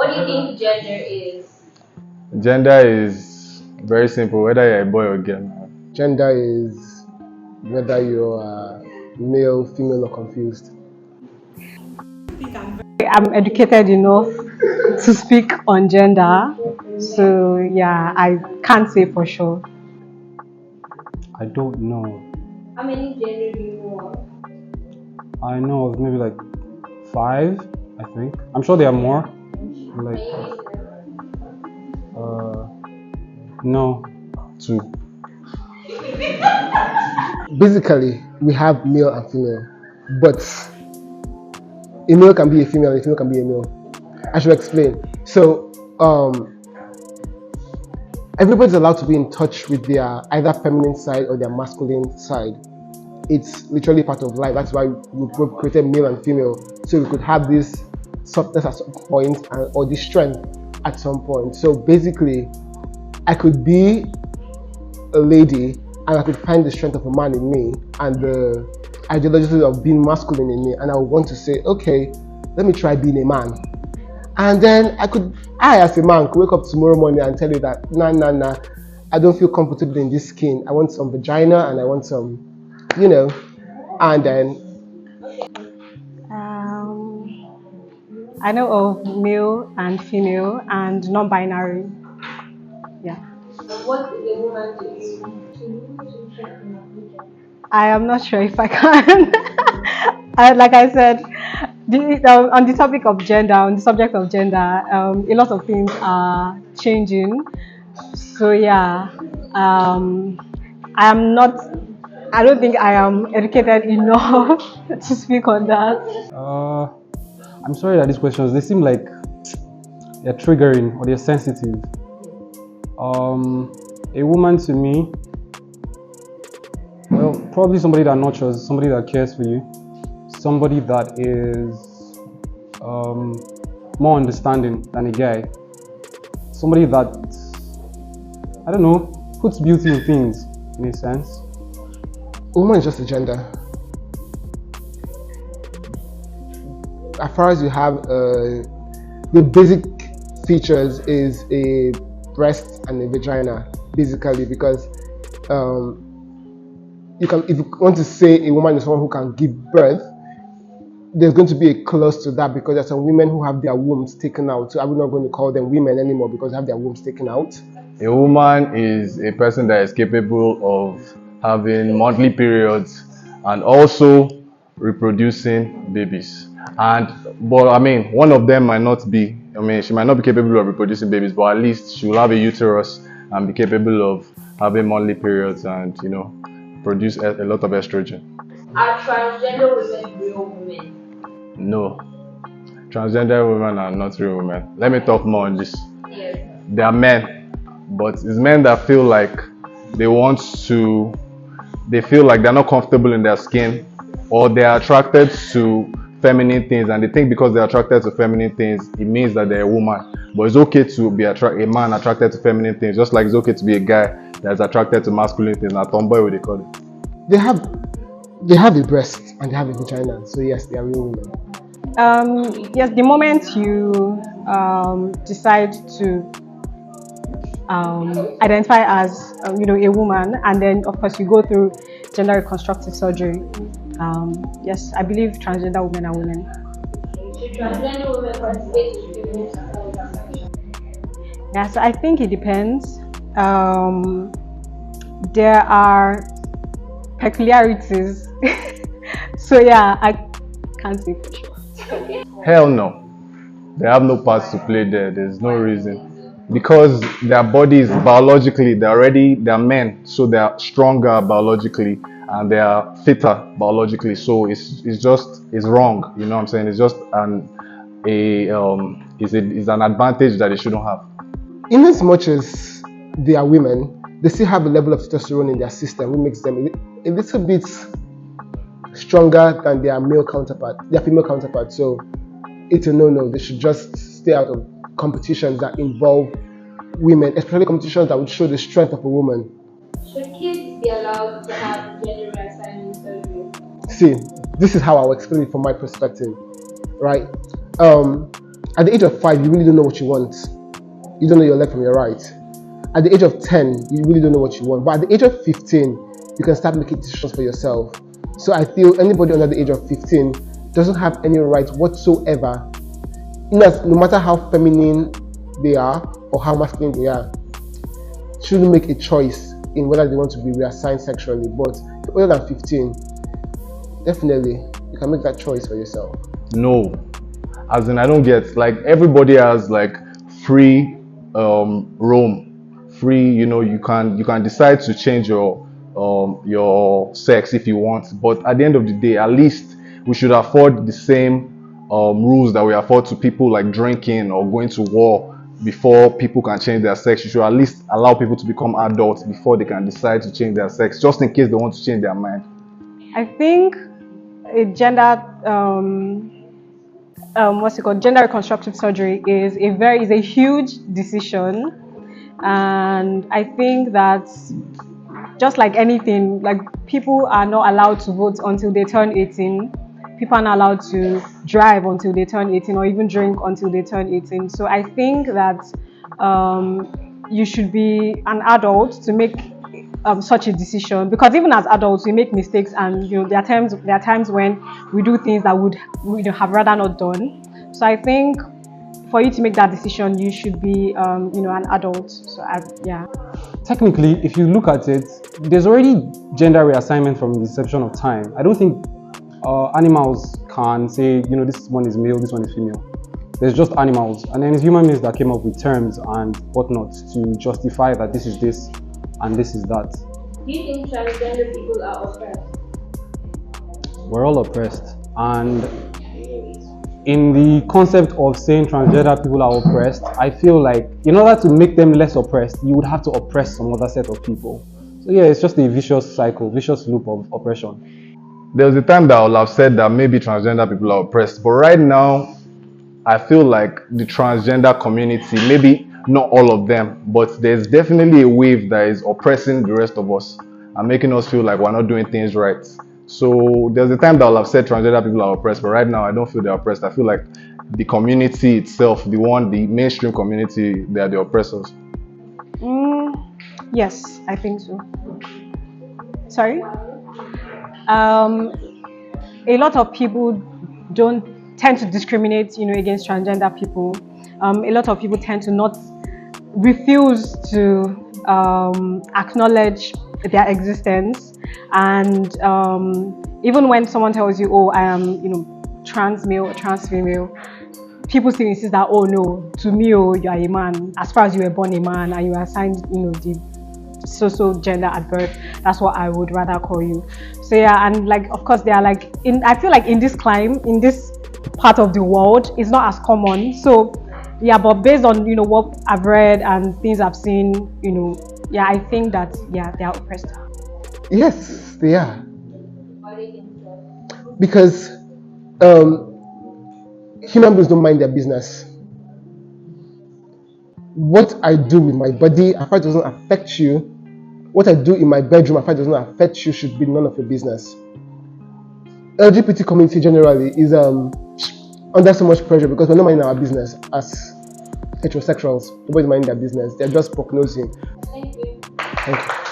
What do you think gender is? Gender is very simple, whether you're a boy or girl. Gender is whether you're male, female, or confused. I'm educated enough to speak on gender, so yeah, I can't say for sure. I don't know. How many gender do you know of? I know of maybe like 5, I think. I'm sure there are more. Like, no, 2. Basically, we have male and female, but a male can be a female, a female can be a male. I should explain. So, everybody's allowed to be in touch with their either feminine side or their masculine side. It's literally part of life. That's why we created male and female, so we could have this softness at some point or this strength at some point. So basically, I could be a lady and I could find the strength of a man in me and the ideology of being masculine in me, and I would want to say, okay, let me try being a man. And then I as a man could wake up tomorrow morning and tell you that nah, I don't feel comfortable in this skin. I want some vagina and I want some, and then I know of male and female and non-binary. Yeah. What is a woman to you? I am not sure if I can. Like I said, on the topic of gender, on the subject of gender, a lot of things are changing. So yeah, I don't think I am educated enough to speak on that. I'm sorry that these questions, they seem like they're triggering or they're sensitive. A woman to me, well, probably somebody that nurtures, somebody that cares for you, somebody that is more understanding than a guy, somebody that, I don't know, puts beauty in things, in a sense. A woman is just a gender. As far as you have the basic features is a breast and a vagina, basically, because if you want to say a woman is someone who can give birth, there's going to be a clause to that, because there's some women who have their wombs taken out. So I'm not going to call them women anymore because they have their wombs taken out. A woman is a person that is capable of having monthly periods and also reproducing babies. But I mean, one of them might not be. I mean, she might not be capable of reproducing babies, but at least she will have a uterus and be capable of having monthly periods and, produce a lot of estrogen. Are transgender women real women? No, transgender women are not real women. Let me talk more on this. Yes. They are men, but it's men that feel like they feel like they're not comfortable in their skin, or they're attracted to feminine things, and they think because they're attracted to feminine things, it means that they're a woman. But it's okay to be a man attracted to feminine things, just like it's okay to be a guy that's attracted to masculine things. Now, tomboy, what they call it. They have a breast and they have a vagina, so yes, they are real women. Yes, the moment you decide to identify as a woman, and then of course you go through gender reconstructive surgery, yes, I believe transgender women are women. Should transgender women participate in women's health? Yeah, so I think it depends. There are peculiarities. So yeah, I can't say for sure. Hell no. They have no parts to play there. There's no reason. Because their bodies biologically, they're men, so they are stronger biologically and they are fitter biologically. So it's wrong. You know what I'm saying? It's just an advantage that they shouldn't have. In as much as they are women, they still have a level of testosterone in their system, which makes them a little bit stronger than their female counterpart. So it's a no-no. They should just stay out of competitions that involve women, especially competitions that would show the strength of a woman. Should kids be allowed to have gender reassignment surgery? See, this is how I'll explain it from my perspective, right? At the age of 5, you really don't know what you want. You don't know your left from your right. At the age of 10, you really don't know what you want. But at the age of 15, you can start making decisions for yourself. So I feel anybody under the age of 15 doesn't have any right whatsoever, no matter how feminine they are or how masculine they are, shouldn't make a choice in whether they want to be reassigned sexually. But older than 15, definitely you can make that choice for yourself. No, as in I don't get, like, everybody has like free roam, free, you can decide to change your sex if you want, but at the end of the day, at least we should afford the same rules that we afford to people like drinking or going to war. Before people can change their sex, you should at least allow people to become adults before they can decide to change their sex, just in case they want to change their mind. I think a gender what's it called, gender reconstructive surgery is a huge decision, and I think that just like anything, like, people are not allowed to vote until they turn 18. People are not allowed to drive until they turn 18, or even drink until they turn 18. So I think that you should be an adult to make such a decision, because even as adults we make mistakes, and there are times when we do things that we'd have rather not done. So I think for you to make that decision, you should be an adult. So yeah. Technically, if you look at it, there's already gender reassignment from the inception of time. I don't think animals can say, this one is male, this one is female. There's just animals, and then it's human beings that came up with terms and whatnot to justify that this is this and this is that. Do you think transgender people are oppressed? We're all oppressed, and in the concept of saying transgender people are oppressed, I feel like in order to make them less oppressed, you would have to oppress some other set of people. So yeah, it's just a vicious cycle, vicious loop of oppression. There was a time that I would have said that maybe transgender people are oppressed, but right now I feel like the transgender community, maybe not all of them, but there's definitely a wave that is oppressing the rest of us and making us feel like we're not doing things right. So there's a time that I'll have said transgender people are oppressed, but right now I don't feel they're oppressed. I feel like the community itself, the mainstream community, they are the oppressors. Yes, I think so. Sorry? A lot of people don't tend to discriminate, against transgender people. A lot of people tend to not refuse to acknowledge their existence, and even when someone tells you, "Oh, I am, trans male or trans female," people still insist that, "Oh no, to me, you are a man. As far as you were born a man and you are assigned, the so gender at birth, that's what I would rather call you." So yeah, and like, of course, they are like, I feel like in this part of the world, it's not as common. So yeah, but based on what I've read and things I've seen, yeah, I think that they are oppressed. Yes, they are. Why do you think so? Because human beings don't mind their business. What I do with my body, as far as it doesn't affect you, what I do in my bedroom, as far as it doesn't affect you, should be none of your business. LGBT community generally is under so much pressure because we're not minding our business as heterosexuals. Nobody's minding their business. They're just prognosing. Thank you. Thank you.